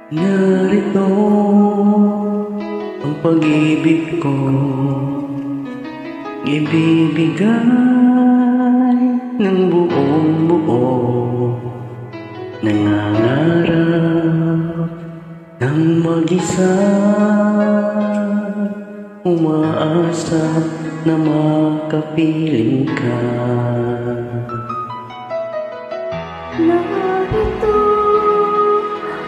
Narito ang pag-ibig ko, ibibigay ng buong buo. Nangangarap ng mag-isa, umaasa na makapiling ka. Narito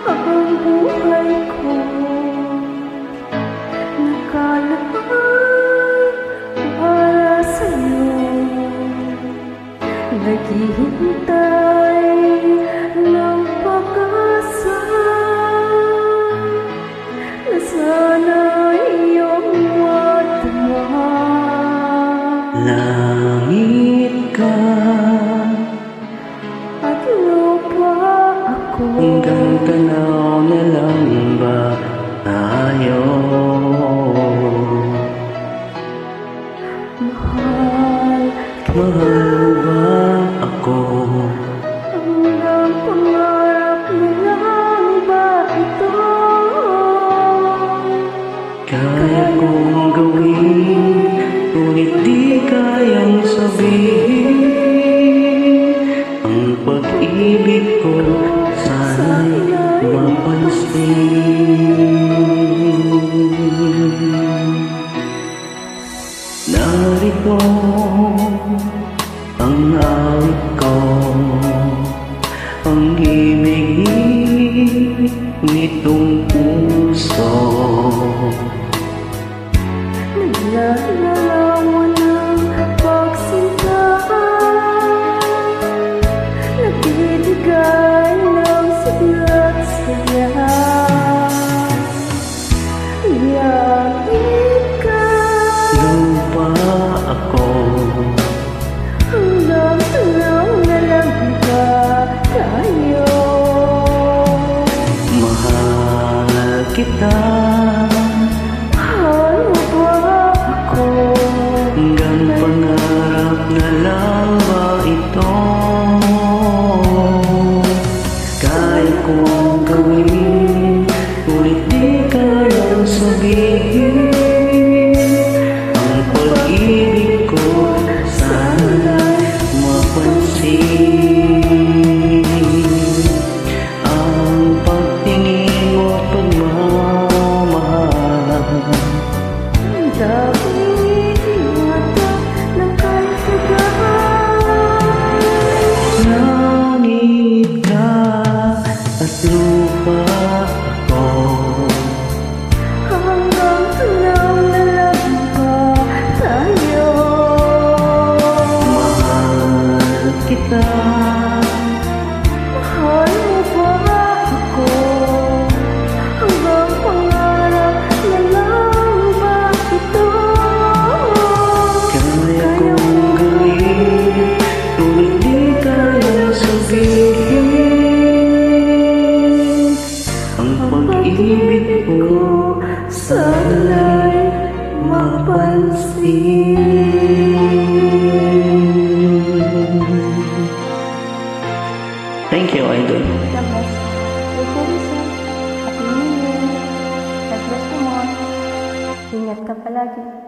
ang buhay ko, nakalaan para sa'yo, naghihintay ng pag-asa na sana iyong matama. Langit ka at lupa ako, hanggang tanaw na lang ba tayo? Mahal ba ako? hanggang pangarap na lang ba ito? Kaya kong gawin, ngunit di kayang sabihin. Ang pag-ibig ko sana'y mapansin. Narito ang awit ko, ang ibig nitong puso. Naglalarawan ng pagsintaan, nagbibigay ng sigla't saya. Langit ka, Lupa ako, hanggang tanaw na lang ba tayo? mahal kita. Mahal mo ba ako? Hanggang pangarap na lang ba ito? Kaya kong gawin, ngunit di kayang sabihin. Ang pag-ibig ko sana'y mapansin. Ang pagtingin mo pagmamahal, Dapat ingatan ng kaligayahan. langit ka at lupa ako, Hanggang tanaw na lang ba tayo? mahal kita. Mahal mo ba ako? Hanggang pangarap na lang ba ito? Kaya kong gawin, ngunit di kayang sabihin. Ang pag-ibig ko sana'y mapansin. Thank you, Idol. Tapos, Ikulisan, Happy New Year. God bless you more. Ingat ka palagi.